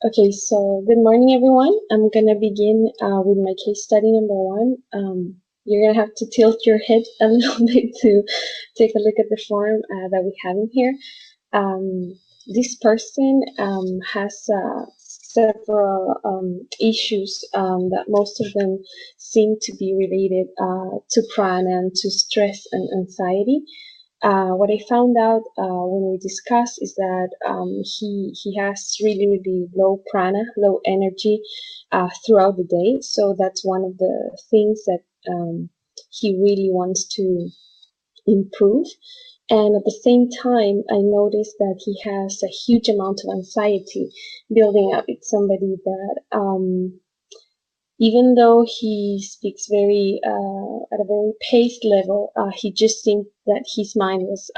Okay, so good morning, everyone. I'm gonna begin with my case study number one. You're gonna have to tilt your head a little bit to take a look at the form that we have in here. This person has several issues that most of them seem to be related to prana and to stress and anxiety. What I found out when we discussed is that he has really low prana, low energy throughout the day. So that's one of the things that he really wants to improve. And at the same time, I noticed that he has a huge amount of anxiety building up. It's somebody that even though he speaks very at a very paced level, he just seemed that his mind was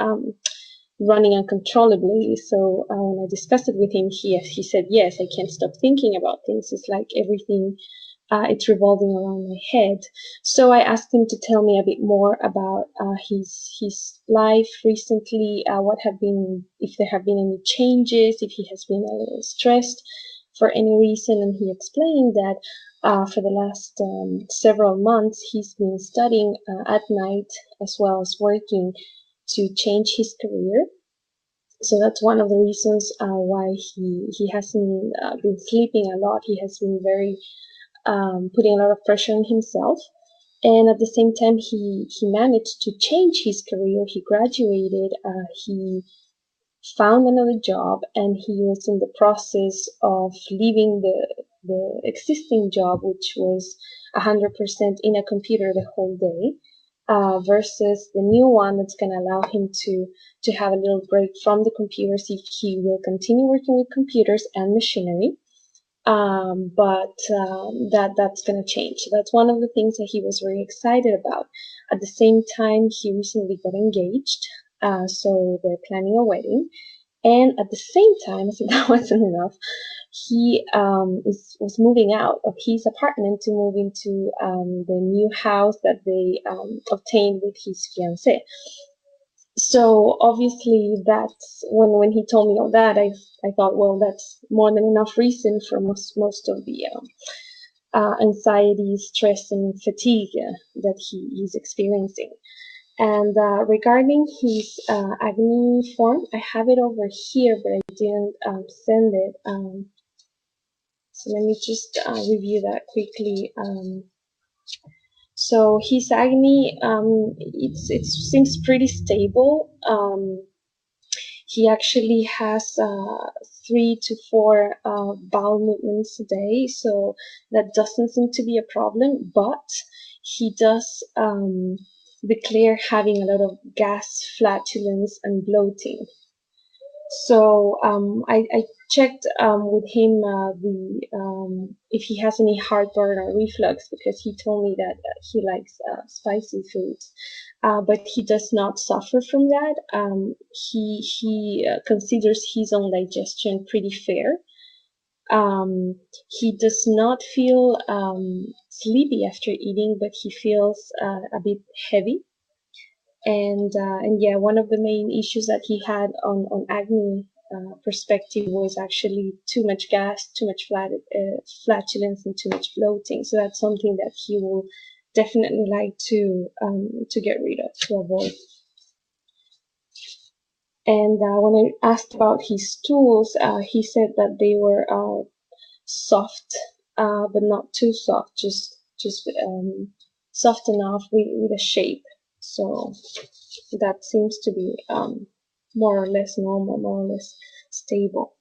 running uncontrollably. So when I discussed it with him, he said, "Yes, I can't stop thinking about things. It's like everything, it's revolving around my head." So I asked him to tell me a bit more about his life recently, what have been, if there have been any changes, if he has been a little stressed for any reason, and he explained that. For the last several months, he's been studying at night as well as working to change his career. So that's one of the reasons why he hasn't been sleeping a lot. He has been very putting a lot of pressure on himself. And at the same time, he managed to change his career. He graduated. He found another job, and he was in the process of leaving the existing job, which was 100% in a computer the whole day, versus the new one that's going to allow him to have a little break from the computers if he will continue working with computers and machinery. But that's going to change. So that's one of the things that he was very excited about. At the same time, he recently got engaged, so they're planning a wedding. And at the same time, as if that wasn't enough, he was moving out of his apartment to move into the new house that they obtained with his fiancée. So obviously, that's when he told me all that, I thought, well, that's more than enough reason for most of the anxiety, stress, and fatigue that he's experiencing. And regarding his Agni form, I have it over here, but I didn't send it. So let me just review that quickly. So his Agni, it seems pretty stable. He actually has 3 to 4 bowel movements a day, so that doesn't seem to be a problem. But he does declare having a lot of gas, flatulence, and bloating. So I checked with him if he has any heartburn or reflux, because he told me that he likes spicy foods, but he does not suffer from that. He considers his own digestion pretty fair. He does not feel sleepy after eating, but he feels a bit heavy. And yeah, one of the main issues that he had on Agni perspective was actually too much gas, too much flatulence, and too much bloating. So that's something that he will definitely like to get rid of, to avoid. And when I asked about his stools, he said that they were soft, but not too soft, just soft enough with a shape. So that seems to be more or less normal, more or less stable.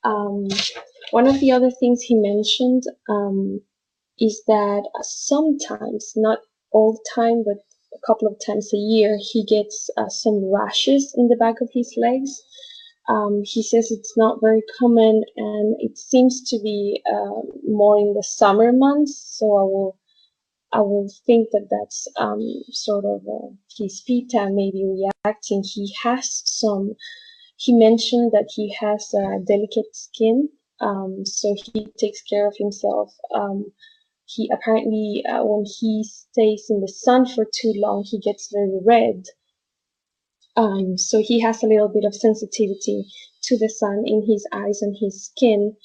One of the other things he mentioned is that sometimes, not all the time, but a couple of times a year, he gets some rashes in the back of his legs. He says it's not very common, and it seems to be more in the summer months. So I will think that that's sort of his pitta maybe reacting. He mentioned that he has delicate skin, so he takes care of himself. he apparently, when he stays in the sun for too long, he gets very red. So he has a little bit of sensitivity to the sun in his eyes and his skin.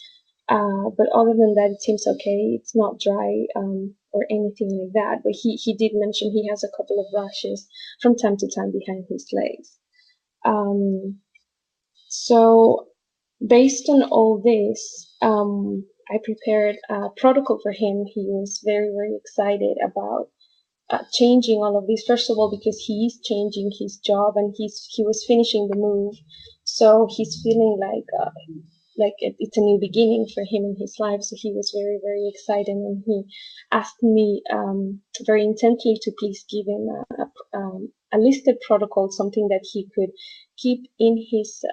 But other than that, it seems okay. It's not dry or anything like that. But he did mention he has a couple of rashes from time to time behind his legs. So based on all this, I prepared a protocol for him. He was very, very excited about changing all of this. First of all, because he is changing his job and he was finishing the move, so he's feeling like it's a new beginning for him in his life. So he was very, very excited, and he asked me very intently to please give him a listed protocol, something that he could keep in his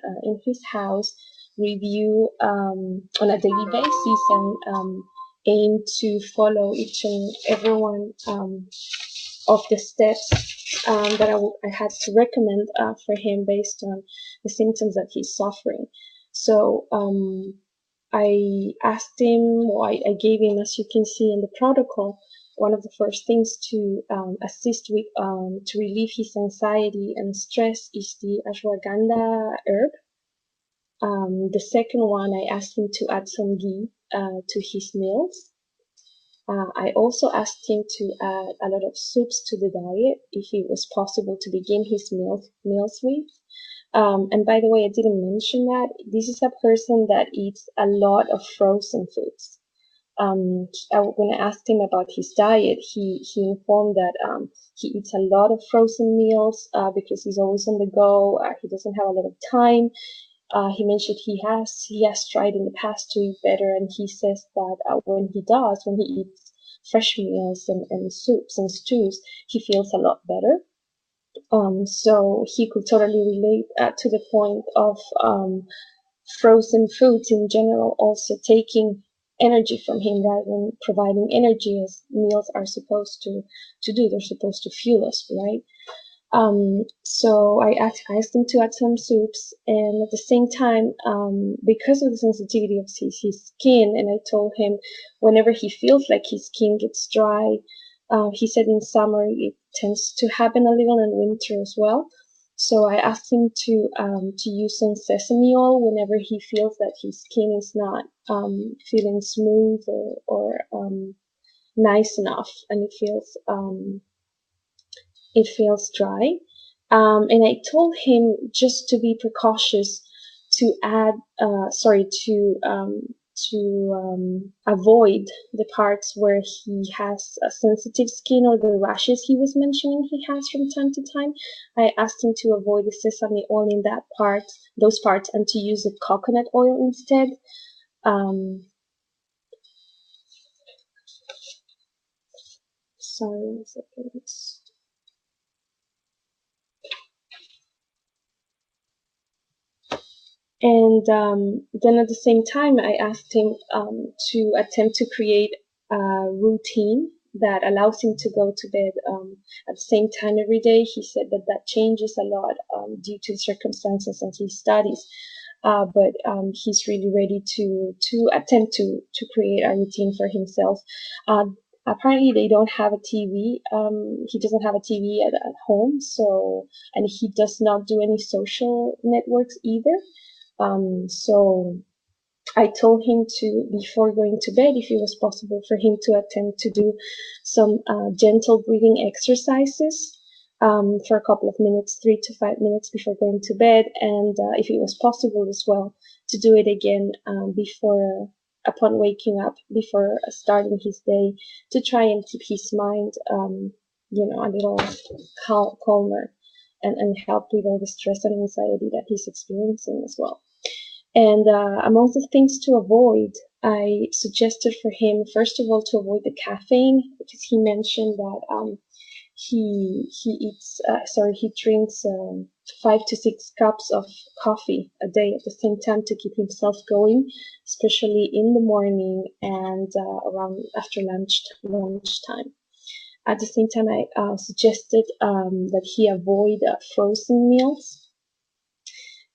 house, review on a daily basis, and aim to follow each and every one of the steps that I had to recommend for him based on the symptoms that he's suffering. So I asked him, or I gave him, as you can see in the protocol, one of the first things to assist with to relieve his anxiety and stress is the ashwagandha herb. The second one, I asked him to add some ghee to his meals. I also asked him to add a lot of soups to the diet if it was possible to begin his meals with. And by the way, I didn't mention that this is a person that eats a lot of frozen foods. When I asked him about his diet, he informed that he eats a lot of frozen meals because he's always on the go. He doesn't have a lot of time. He mentioned he has tried in the past to eat better, and he says that when he eats fresh meals and soups and stews, he feels a lot better. So he could totally relate to the point of frozen foods in general also taking energy from him rather than providing energy as meals are supposed to do. They're supposed to fuel us, right? So I asked him to add some soups, and at the same time, because of the sensitivity of his skin, and I told him whenever he feels like his skin gets dry, he said in summer it tends to happen a little, in winter as well. So I asked him to use some sesame oil whenever he feels that his skin is not feeling smooth or nice enough, and it feels dry. And I told him just to be precautious to add, sorry, to avoid the parts where he has a sensitive skin or the rashes he was mentioning he has from time to time. I asked him to avoid the sesame oil in those parts, and to use the coconut oil instead. Um, sorry, 1 second. And then at the same time, I asked him to attempt to create a routine that allows him to go to bed at the same time every day. He said that changes a lot due to circumstances and his studies. But he's really ready to attempt to create a routine for himself. Apparently, they don't have a TV. He doesn't have a TV at home, and he does not do any social networks either. So I told him to, before going to bed, if it was possible for him to attempt to do some gentle breathing exercises for a couple of minutes, 3 to 5 minutes before going to bed, and if it was possible as well, to do it again upon waking up, before starting his day, to try and keep his mind, a little calmer, and help with all the stress and anxiety that he's experiencing as well. And among the things to avoid, I suggested for him, first of all, to avoid the caffeine, because he mentioned that he drinks 5 to 6 cups of coffee a day at the same time to keep himself going, especially in the morning and around after lunchtime. At the same time, I suggested that he avoid frozen meals.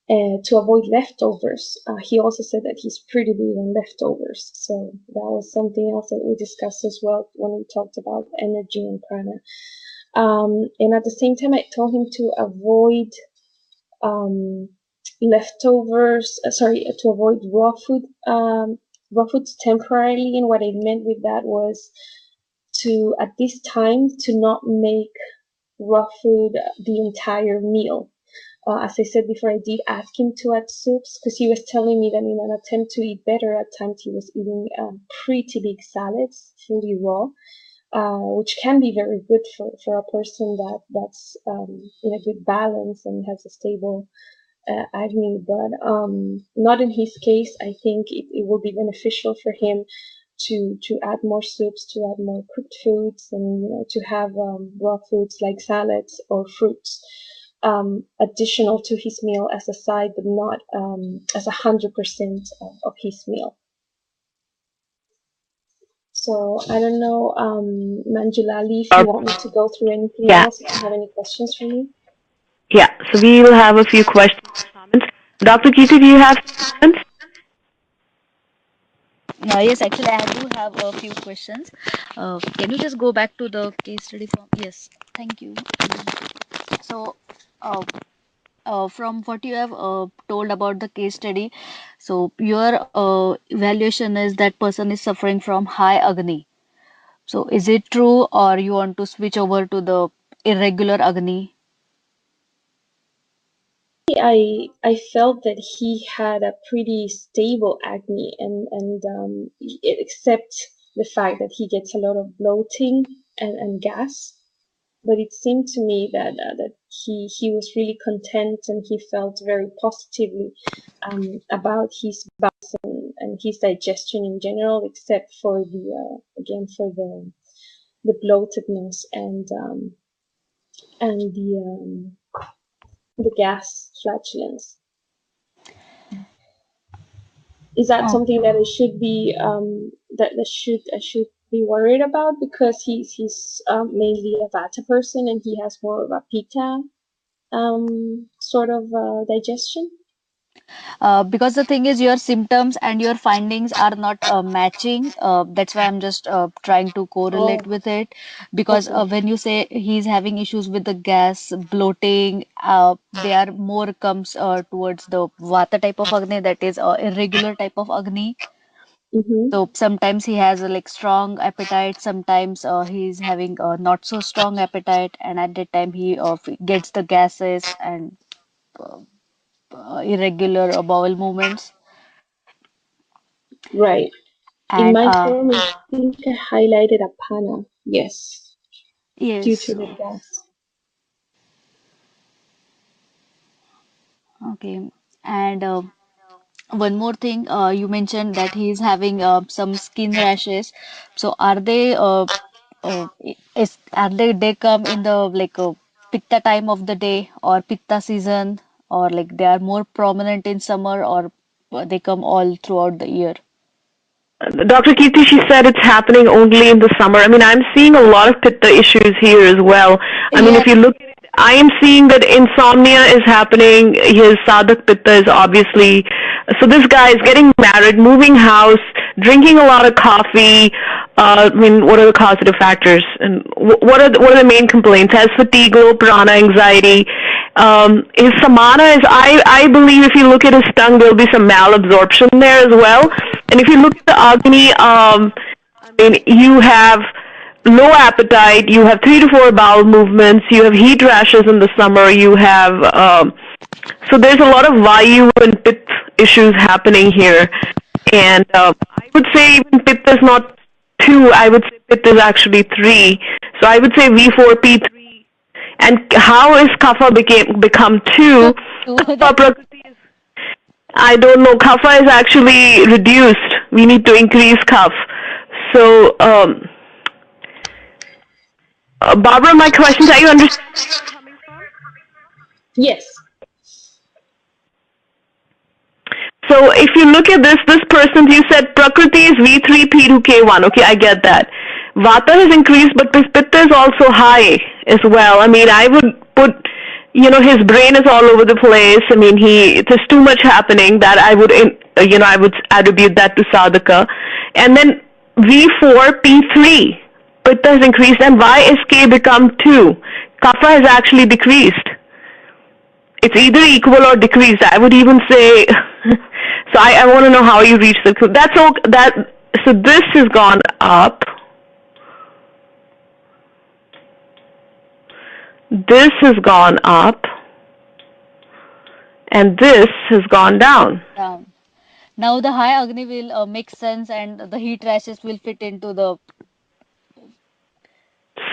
to avoid leftovers. He also said that he's pretty big on leftovers. So that was something else that we discussed as well when we talked about energy and prana. And at the same time, I told him to avoid leftovers. To avoid raw foods temporarily. And what I meant with that was to, at this time, to not make raw food the entire meal. As I said before, I did ask him to add soups because he was telling me that in an attempt to eat better, at times he was eating pretty big salads, fully raw, which can be very good for a person that's in a good balance and has a stable acne. But not in his case. I think it will be beneficial for him to add more soups, to add more cooked foods, and to have raw foods like salads or fruits additional to his meal as a side, but not as 100% of his meal. So I don't know, Manjulali, if you want me to go through anything else, if you have any questions for me. Yeah, so we will have a few questions and comments. Dr. Kirti, do you have comments? Yes, actually, I do have a few questions. Can you just go back to the case study form? Yes, thank you. So, uh, from what you have told about the case study, so your evaluation is that person is suffering from high Agni. So, is it true, or you want to switch over to the irregular Agni? I felt that he had a pretty stable acne, and except the fact that he gets a lot of bloating and gas. But it seemed to me that he was really content, and he felt very positively about his bowels and his digestion in general, except for the bloatedness and the gas flatulence. Is that Oh. something that I should be worried about, because he's mainly a Vata person and he has more of a Pitta sort of digestion? Because the thing is, your symptoms and your findings are not matching. That's why I'm just trying to correlate Oh, with it. Because okay. when you say he's having issues with the gas, bloating, they are more comes towards the Vata type of Agni, that is irregular type of Agni. Mm-hmm. So sometimes he has a like strong appetite, sometimes he's having a not so strong appetite, and at that time he gets the gases and uh, irregular bowel movements. Right. In And my form, I think I highlighted a pana. Yes, due yes, to the gas. okay. And one more thing, you mentioned that he's having some skin rashes. So are they they come in the like pitta time of the day or pitta season, or like they are more prominent in summer, or they come all throughout the year? Dr. Kirti, she said it's happening only in the summer. I mean, I'm seeing a lot of pitta issues here as well. I mean, Yeah. if you look at it, I am seeing that insomnia is happening. His sadhak pitta is obviously, so this guy is getting married, moving house, drinking a lot of coffee. I mean, what are the causative factors? And what are the main complaints? Has fatigue, low prana, anxiety. His samana is, I believe if you look at his tongue, there'll be some malabsorption there as well. And if you look at the Agni, I mean, you have low appetite, you have 3 to 4 bowel movements, you have heat rashes in the summer, you have, so there's a lot of Vayu and Pitta issues happening here. And I would say even Pitta is not 2, I would say Pitta is actually 3. So I would say V4P3. And how is Kapha become 2? Kapha That's Prakriti is, I don't know. Kapha is actually reduced. We need to increase kapha. So, Barbara, my question, are you understanding where I'm coming from? Yes. So if you look at this person, you said Prakriti is V3, P2, K1. Okay, I get that. Vata has increased, but this Pitta is also high as well. I mean, I would put his brain is all over the place. I mean, there's too much happening that I would, I would attribute that to sadhaka. And then V4, P3, pitta has increased, and why is K become 2? Kapha has actually decreased. It's either equal or decreased. I would even say, so I want to know how you reach the, so this has gone up. This has gone up. And this has gone down. Now the high Agni will make sense and the heat rashes will fit into the.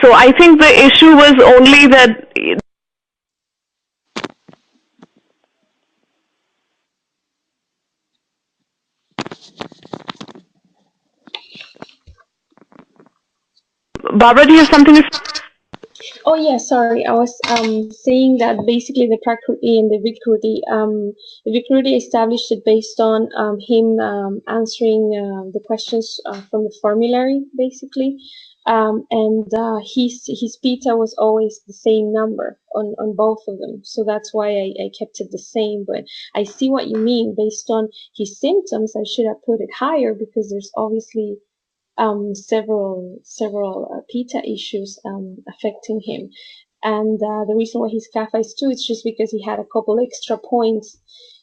So I think the issue was only that Barbara, do you have something to say? Oh yeah, sorry. I was saying that basically the Prakriti and the Vikruti established it based on him answering the questions from the formulary, basically, and his pita was always the same number on both of them. So that's why I kept it the same. But I see what you mean. Based on his symptoms, I should have put it higher because there's obviously several PETA issues affecting him. And the reason why he's CAFA is too, it's just because he had a couple extra points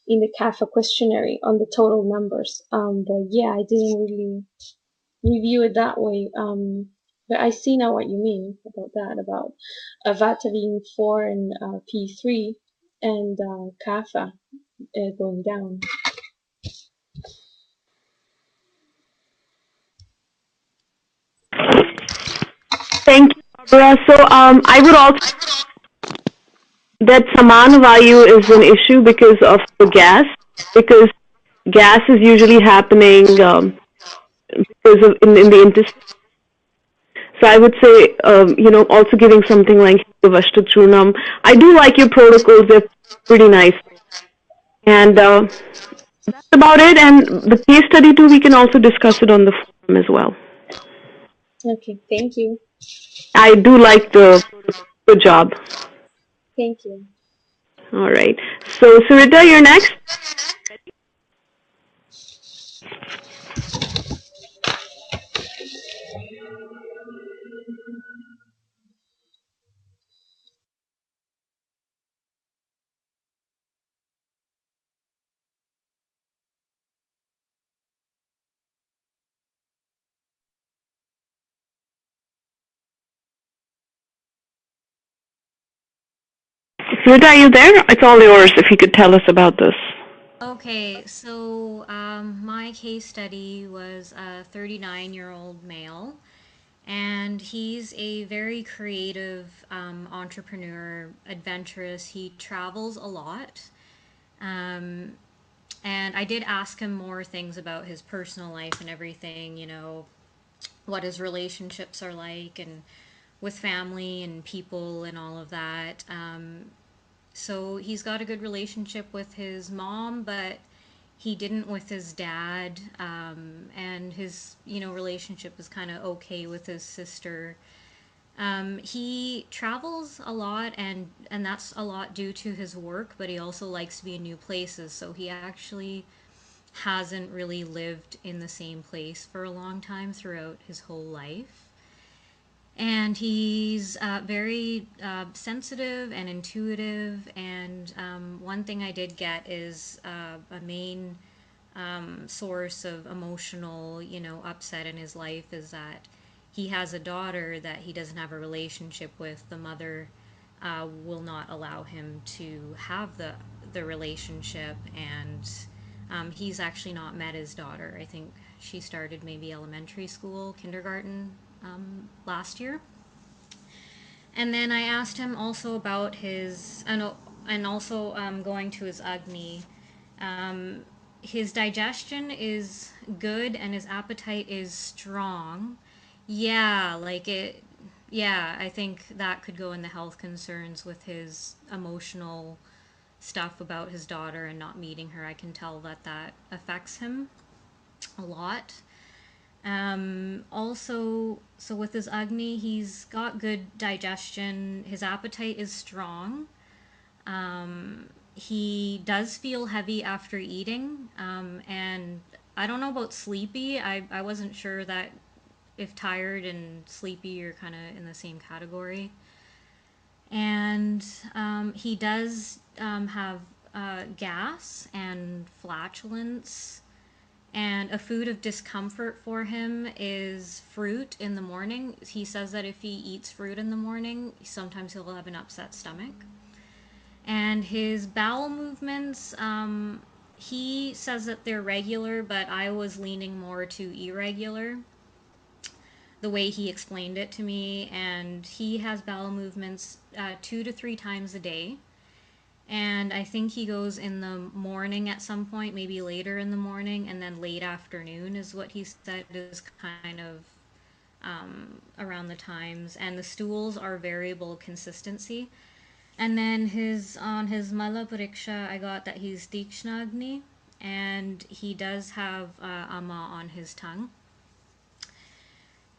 in the CAFA questionnaire on the total numbers. But yeah, I didn't really review it that way. But I see now what you mean about that, about Vata being 4 and P3 and CAFA going down. Thank you, Barbara. So I would also that Samana Vayu is an issue because of the gas, because gas is usually happening because of in the intestine. So I would say, also giving something like Vashta. I do like your protocols; they're pretty nice. And that's about it. And the case study too, we can also discuss it on the forum as well. Okay, thank you. I do like the good job. Thank you. All right. So Sarita, you're next. Sarita, are you there? It's all yours if you could tell us about this. Okay, so my case study was a 39-year-old male, and he's a very creative entrepreneur, adventurous. He travels a lot. Um, and I did ask him more things about his personal life and everything, what his relationships are like, and with family and people and all of that. So he's got a good relationship with his mom, but he didn't with his dad. And his, relationship is kind of okay with his sister. He travels a lot, and that's a lot due to his work, but he also likes to be in new places. So he actually hasn't really lived in the same place for a long time throughout his whole life. And he's very sensitive and intuitive. And one thing I did get is a main source of emotional, upset in his life is that he has a daughter that he doesn't have a relationship with. The mother will not allow him to have the relationship, and he's actually not met his daughter. I think she started maybe elementary school, kindergarten last year. And then I asked him also about his, and also going to his Agni. Um, his digestion is good and his appetite is strong. Yeah, like it, yeah, I think that could go in the health concerns with his emotional stuff about his daughter and not meeting her. I can tell that that affects him a lot. Also, so with his Agni, he's got good digestion. His appetite is strong. He does feel heavy after eating, and I don't know about sleepy. I wasn't sure that if tired and sleepy are kind of in the same category. And he does have gas and flatulence. And a food of discomfort for him is fruit in the morning. He says that if he eats fruit in the morning, sometimes he'll have an upset stomach. And his bowel movements, he says that they're regular, but I was leaning more to irregular the way he explained it to me. And he has bowel movements 2 to 3 times a day. And I think he goes in the morning at some point, maybe later in the morning, and then late afternoon is what he said is kind of around the times. And the stools are variable consistency. And then on his Mala Pariksha, I got that he's Tikshnagni, and he does have Ama on his tongue.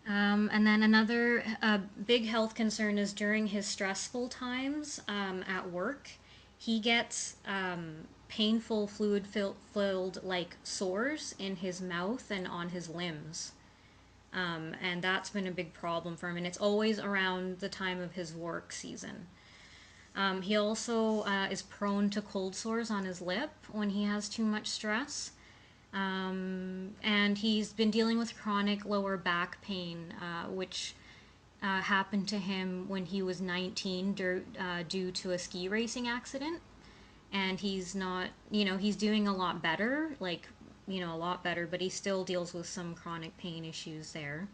And then another big health concern is during his stressful times at work, he gets painful fluid filled like sores in his mouth and on his limbs. And that's been a big problem for him, and it's always around the time of his work season. He also is prone to cold sores on his lip when he has too much stress. And he's been dealing with chronic lower back pain, which happened to him when he was 19 due to a ski racing accident. And he's not, he's doing a lot better, a lot better, but he still deals with some chronic pain issues there.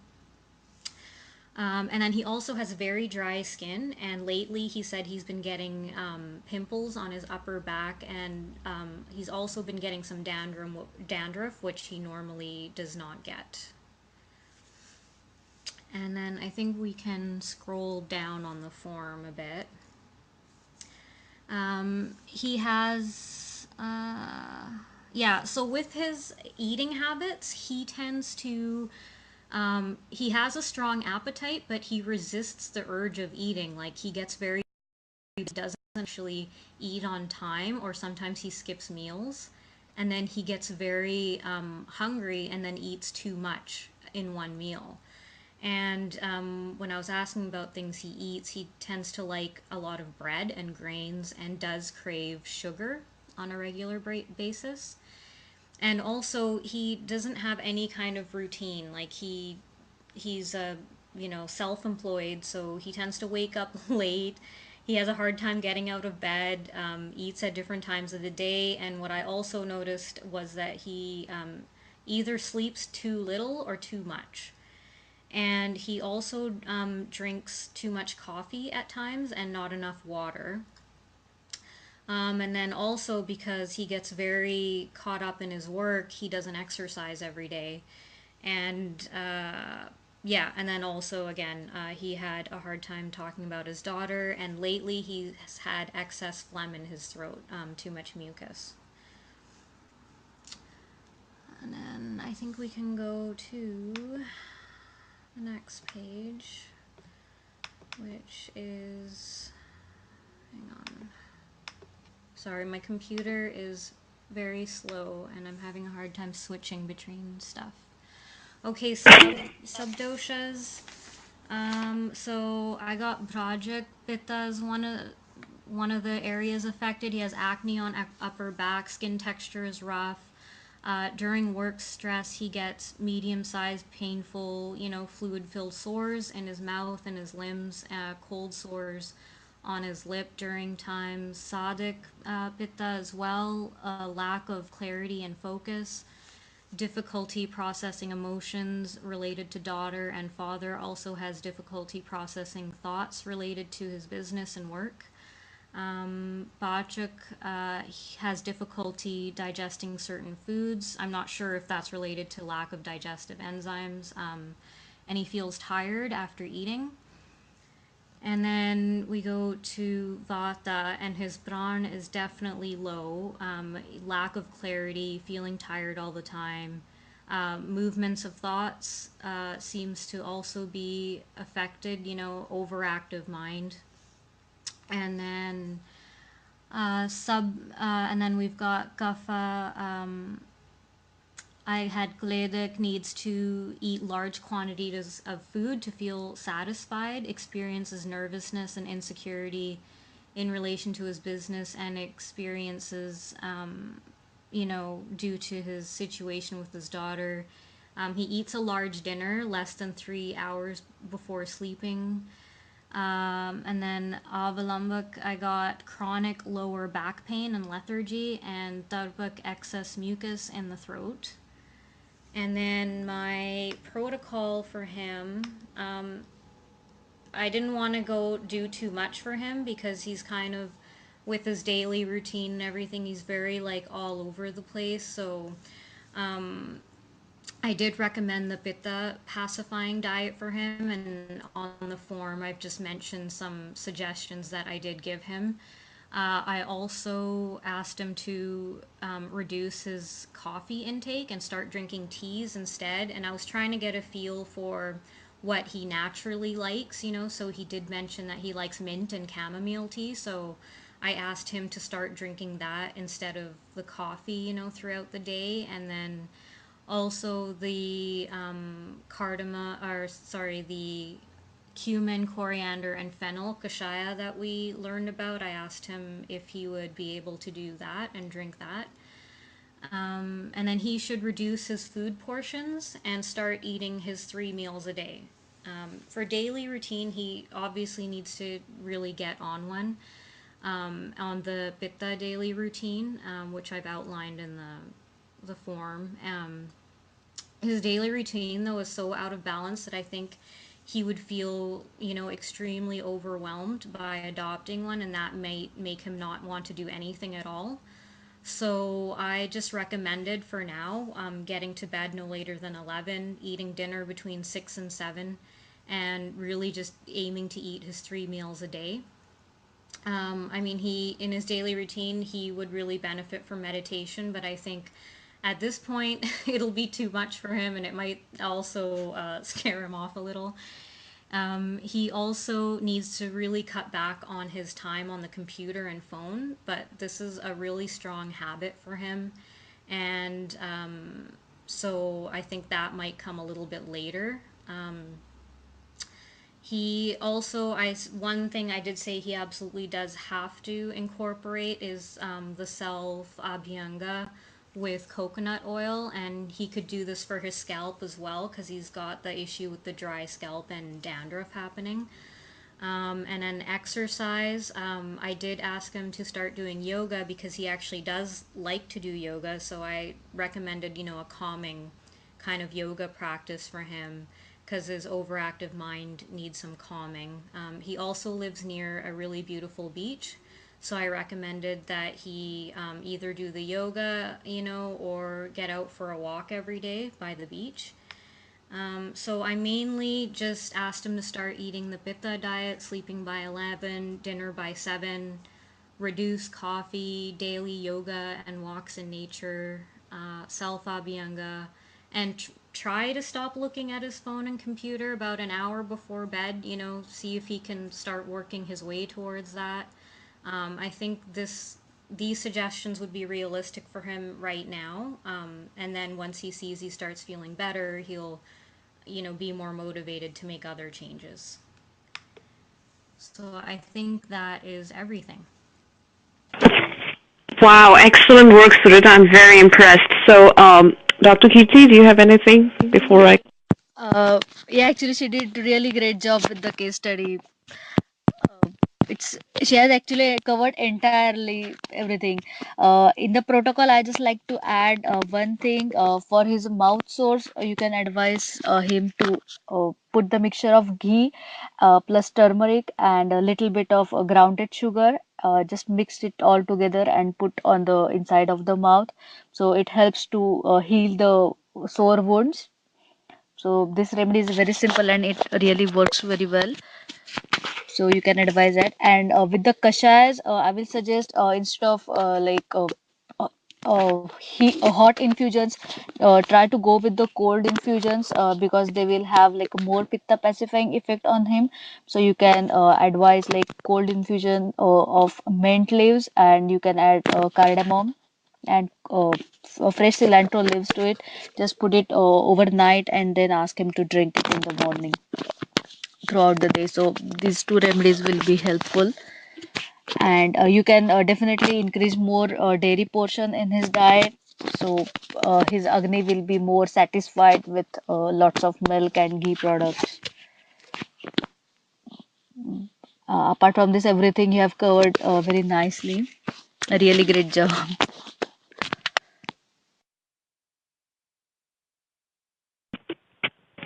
And then he also has very dry skin, and lately he said he's been getting pimples on his upper back, and he's also been getting some dandruff, which he normally does not get. And then I think we can scroll down on the form a bit. He has, so with his eating habits, he tends to he has a strong appetite, but he resists the urge of eating. Like he doesn't actually eat on time, or sometimes he skips meals, and then he gets very hungry and then eats too much in one meal. And when I was asking about things he eats, he tends to like a lot of bread and grains and does crave sugar on a regular basis. And also he doesn't have any kind of routine. Like he's self-employed, so he tends to wake up late. He has a hard time getting out of bed, eats at different times of the day. And what I also noticed was that he either sleeps too little or too much. And he also drinks too much coffee at times and not enough water. And then also because he gets very caught up in his work, he doesn't exercise every day. And and then also again, he had a hard time talking about his daughter, and lately he's had excess phlegm in his throat, too much mucus. And then I think we can go to the next page, which is, hang on. Sorry, my computer is very slow and I'm having a hard time switching between stuff. Okay, so subdoshas. So I got Brajak Pitta as one of the areas affected. He has acne on upper back, skin texture is rough. During work stress, he gets medium-sized, painful, fluid-filled sores in his mouth and his limbs, cold sores on his lip during times. Sadik Pitta as well, lack of clarity and focus, difficulty processing emotions related to daughter, and father also has difficulty processing thoughts related to his business and work. Bachuk has difficulty digesting certain foods. I'm not sure if that's related to lack of digestive enzymes. And he feels tired after eating. And then we go to Vata, and his Pran is definitely low. Lack of clarity, feeling tired all the time. Movements of thoughts seems to also be affected, overactive mind. And then And then we've got Kapha. I had Gledek needs to eat large quantities of food to feel satisfied, experiences nervousness and insecurity in relation to his business, and experiences, due to his situation with his daughter. He eats a large dinner less than 3 hours before sleeping. And then Avalambak, I got chronic lower back pain and lethargy, and Tarbak, excess mucus in the throat. And then my protocol for him, I didn't want to go do too much for him because he's kind of with his daily routine and everything, he's very like all over the place. So I did recommend the Pitta pacifying diet for him, and on the form, I've just mentioned some suggestions that I did give him. I also asked him to reduce his coffee intake and start drinking teas instead. And I was trying to get a feel for what he naturally likes, So he did mention that he likes mint and chamomile tea. So I asked him to start drinking that instead of the coffee, throughout the day. And then also the the cumin, coriander, and fennel kashaya that we learned about. I asked him if he would be able to do that and drink that. And then he should reduce his food portions and start eating his 3 meals a day. For daily routine, he obviously needs to really get on one. On the Pitta daily routine, which I've outlined in the form. His daily routine, though, is so out of balance that I think he would feel, extremely overwhelmed by adopting one, and that may make him not want to do anything at all. So I just recommended for now getting to bed no later than 11, eating dinner between 6 and 7, and really just aiming to eat his 3 meals a day. He in his daily routine he would really benefit from meditation, but I think at this point it'll be too much for him, and it might also scare him off a little. He also needs to really cut back on his time on the computer and phone, but this is a really strong habit for him, and so I think that might come a little bit later. He also, one thing I did say he absolutely does have to incorporate is the self abhyanga with coconut oil, and he could do this for his scalp as well because he's got the issue with the dry scalp and dandruff happening. And then exercise, I did ask him to start doing yoga because he actually does like to do yoga, so I recommended, a calming kind of yoga practice for him because his overactive mind needs some calming. He also lives near a really beautiful beach, so I recommended that he either do the yoga, or get out for a walk every day by the beach. So I mainly just asked him to start eating the Pitta diet, sleeping by 11, dinner by 7, reduce coffee, daily yoga and walks in nature, self abhyanga, and try to stop looking at his phone and computer about an hour before bed, see if he can start working his way towards that. I think these suggestions would be realistic for him right now. And then once he sees he starts feeling better, he'll, be more motivated to make other changes. So I think that is everything. Wow, excellent work, Surita. I'm very impressed. So, Dr. Kirti, do you have anything before I? Uh, yeah, actually, she did really great job with the case study. Uh, it's she has actually covered entirely everything. In the protocol, I just like to add one thing for his mouth sores. You can advise him to put the mixture of ghee plus turmeric and a little bit of grounded sugar. Just mix it all together and put on the inside of the mouth. So it helps to heal the sore wounds. So this remedy is very simple and it really works very well. So you can advise that. And with the kashayas, I will suggest instead of hot infusions, try to go with the cold infusions because they will have like a more pitta pacifying effect on him. So you can advise like cold infusion of mint leaves, and you can add cardamom and fresh cilantro leaves to it. Just put it overnight and then ask him to drink it in the morning throughout the day. So these two remedies will be helpful. And you can definitely increase more dairy portion in his diet, so his agni will be more satisfied with lots of milk and ghee products. Apart from this, everything you have covered very nicely. A really great job.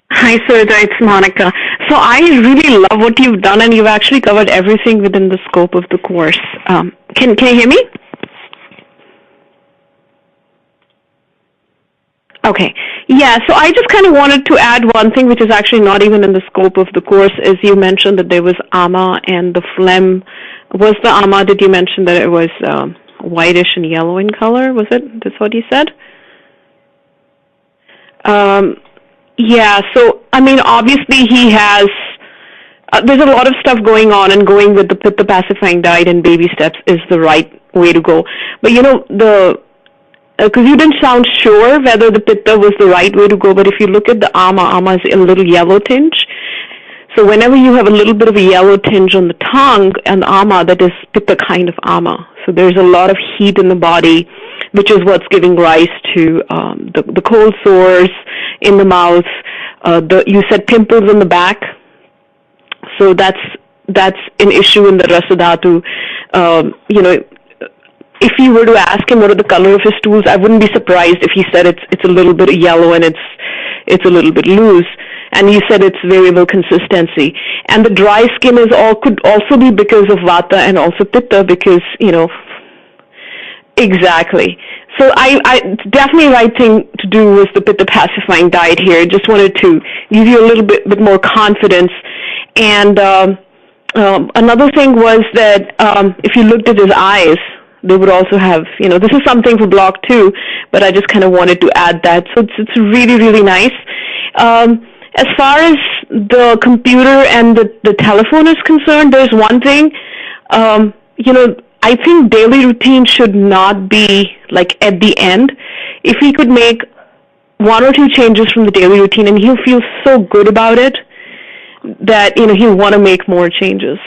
Hi, Surya. It's Monica. So I really love what you've done, and you've actually covered everything within the scope of the course. Can you hear me? Okay. Yeah, so I just kind of wanted to add one thing which is actually not even in the scope of the course, as you mentioned that there was ama and the phlegm. Was the ama, did you mention that it was whitish and yellow in color? Was it? That's what you said? Um, yeah, so, I mean, obviously he has, there's a lot of stuff going on, and going with the pitta pacifying diet and baby steps is the right way to go. But, because you didn't sound sure whether the pitta was the right way to go, but if you look at the ama is a little yellow tinge. So whenever you have a little bit of a yellow tinge on the tongue and the ama, that is pitta kind of ama. So there's a lot of heat in the body, which is what's giving rise to the cold sores in the mouth. You said pimples in the back, so that's an issue in the rasadhatu. If you were to ask him what are the color of his stools, I wouldn't be surprised if he said it's a little bit yellow and it's a little bit loose. And you said it's variable consistency. And the dry skin could also be because of vata and also pitta, because exactly. So it's definitely right thing to do was the pitta pacifying diet here. Just wanted to give you a little bit more confidence. And another thing was that if you looked at his eyes, they would also have, this is something for block 2, but I just kind of wanted to add that. So it's really, really nice. As far as the computer and the telephone is concerned, there's one thing, I think daily routine should not be like at the end. If he could make one or two changes from the daily routine, and he'll feel so good about it that he'll want to make more changes.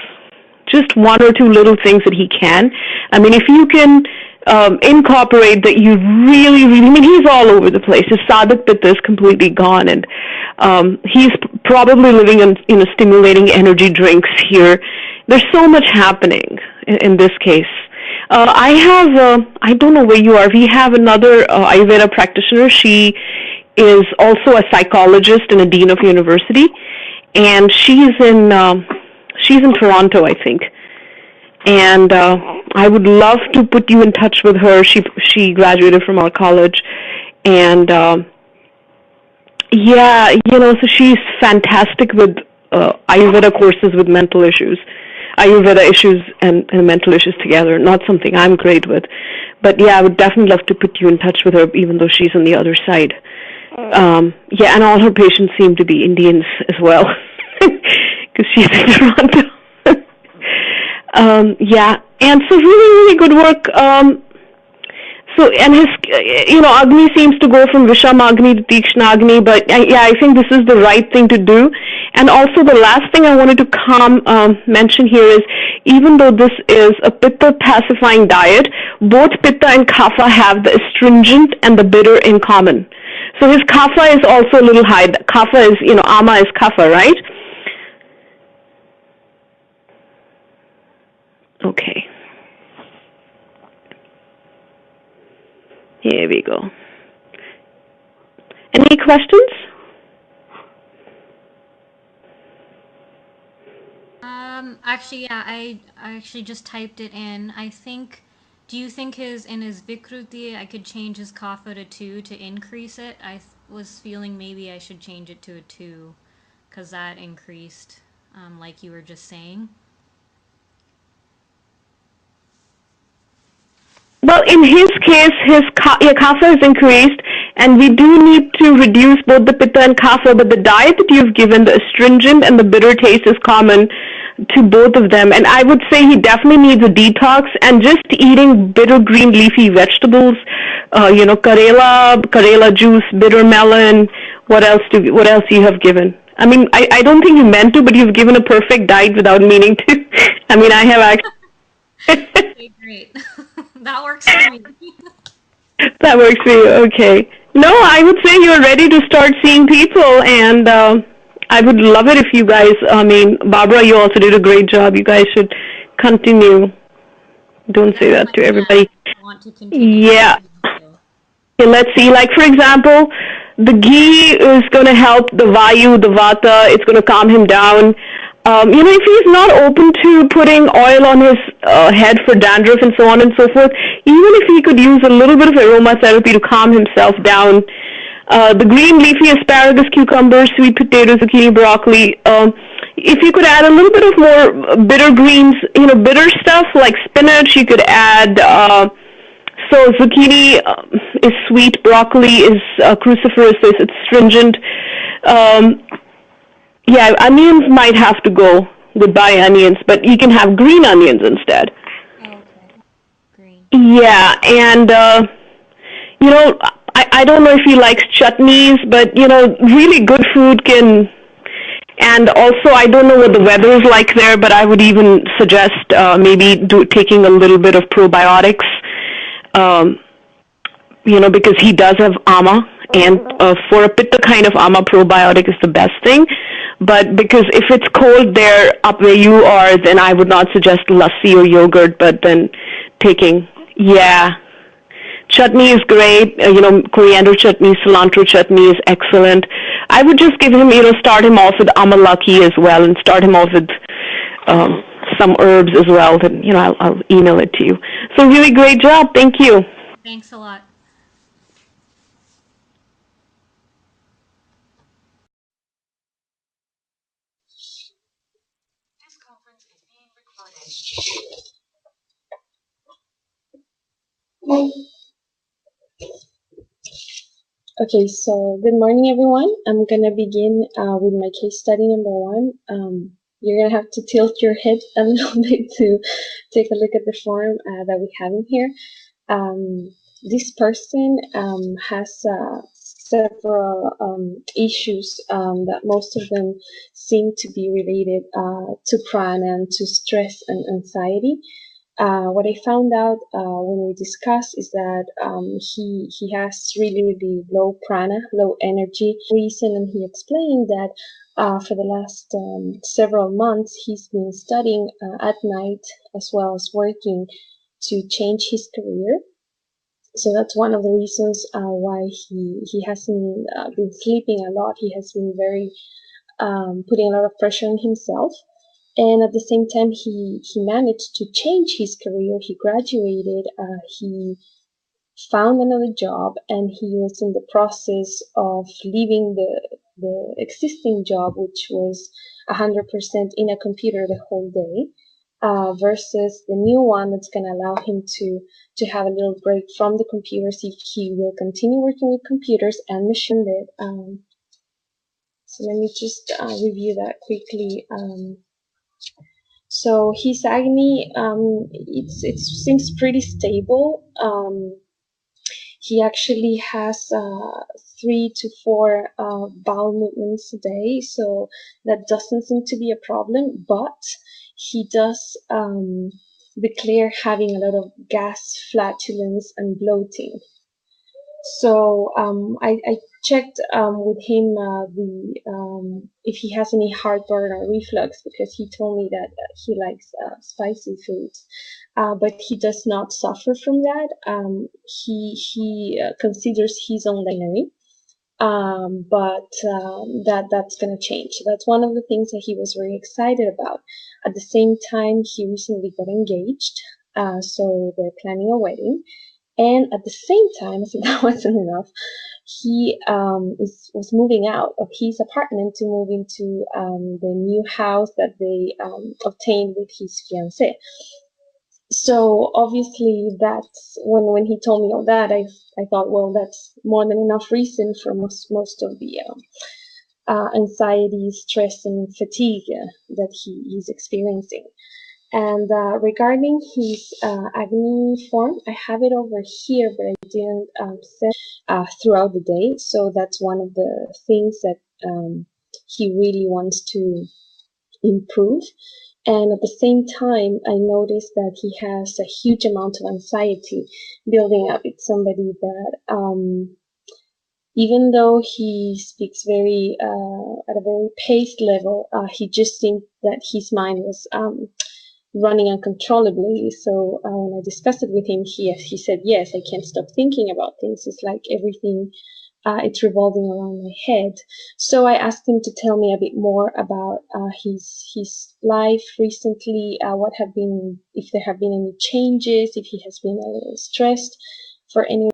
Just one or two little things that he can. I mean, if you can incorporate that, you really, really. I mean, he's all over the place. His sadhak pitta is completely gone, and he's probably living on stimulating energy drinks here. There's so much happening in this case. I don't know where you are. We have another Ayurveda practitioner. She is also a psychologist and a dean of university, and she's in Toronto, I think. And I would love to put you in touch with her. She graduated from our college, and so she's fantastic with Ayurveda courses with mental issues. Ayurveda issues and mental issues together, not something I'm great with. But yeah, I would definitely love to put you in touch with her, even though she's on the other side. And all her patients seem to be Indians as well, because she's in Toronto. And so really, really good work. And his, Agni seems to go from Visham Agni to Tikshna Agni, but I think this is the right thing to do. And also the last thing I wanted to mention here is, even though this is a Pitta pacifying diet, both Pitta and Kapha have the astringent and the bitter in common. So his Kapha is also a little high. Kapha is, Ama is Kapha, right? Okay. Here we go. Any questions? Actually, yeah, I actually just typed it in. Do you think in his Vikruti, I could change his kapha to 2 to increase it? Was feeling maybe I should change it to a 2, because that increased, like you were just saying. Well, in his case, his kapha is increased, and we do need to reduce both the pitta and kapha. But the diet that you've given, the astringent and the bitter taste, is common to both of them. And I would say he definitely needs a detox. And just eating bitter green leafy vegetables, Karela juice, bitter melon. What else you have given? I mean, I don't think you meant to, but you've given a perfect diet without meaning to. I mean, I have actually. Okay, great. That works for me. That works for you. Okay. No, I would say you're ready to start seeing people, and I would love it if you guys. I mean, Barbara, you also did a great job. You guys should continue. Don't say That's that my to plan. everybody. I want to continue Yeah. working with you. Okay, let's see. Like for example, the ghee is going to help the vayu, the vata. It's going to calm him down. If he's not open to putting oil on his head for dandruff and so on and so forth, even if he could use a little bit of aromatherapy to calm himself down. The green leafy asparagus, cucumbers, sweet potatoes, zucchini, broccoli. If you could add a little bit of more bitter greens, bitter stuff like spinach, you could add. So zucchini is sweet, broccoli is cruciferous, so it's astringent. Um, yeah, onions might have to go. Goodbye onions, but you can have green onions instead. Oh, okay. Green. Yeah, and you know, I don't know if he likes chutneys, but really good food can. And also, I don't know what the weather is like there, but I would even suggest maybe taking a little bit of probiotics. Um, because he does have ama, and for a pitta kind of ama, probiotic is the best thing. But because if it's cold there up where you are, then I would not suggest lassi or yogurt, but then taking, yeah. Chutney is great, coriander chutney, cilantro chutney is excellent. I would just give him, start him off with amalaki as well, and start him off with some herbs as well. That I'll email it to you. So really great job, thank you. Thanks a lot. Okay, so good morning, everyone. I'm gonna begin with my case study number one. You're gonna have to tilt your head a little bit to take a look at the form that we have in here. This person has several issues that most of them seem to be related to prana and to stress and anxiety. What I found out when we discussed is that he has really low prana, low energy reason, and he explained that for the last several months he's been studying at night as well as working to change his career. So that's one of the reasons why he hasn't been sleeping a lot. He has been very putting a lot of pressure on himself. And at the same time, he managed to change his career. He graduated, he found another job, and he was in the process of leaving the existing job, which was 100% in a computer the whole day, versus the new one that's going to allow him to have a little break from the computers. He will continue working with computers and machine it. So let me just review that quickly. So his agony, it seems pretty stable. He actually has 3 to 4 bowel movements a day, so that doesn't seem to be a problem. But he does declare having a lot of gas, flatulence, and bloating. So I checked with him if he has any heartburn or reflux, because he told me that he likes spicy foods, but he does not suffer from that. He considers his own binary, but that's gonna change. So that's one of the things that he was very excited about. At the same time, he recently got engaged, so they're planning a wedding. And at the same time, as if that wasn't enough, he was moving out of his apartment to move into the new house that they obtained with his fiancée. So obviously that's when he told me all that, I thought, well, that's more than enough reason for most of the anxiety, stress, and fatigue that he is experiencing. And regarding his agony form, I have it over here, but I didn't set throughout the day. So that's one of the things that he really wants to improve. And at the same time, I noticed that he has a huge amount of anxiety building up. It's somebody that, even though he speaks very at a very paced level, he just seemed that his mind was running uncontrollably. So when I discussed it with him, he said, "Yes, I can't stop thinking about things. It's like everything it's revolving around my head." So I asked him to tell me a bit more about his life recently, what have been, if there have been any changes, if he has been a little stressed for any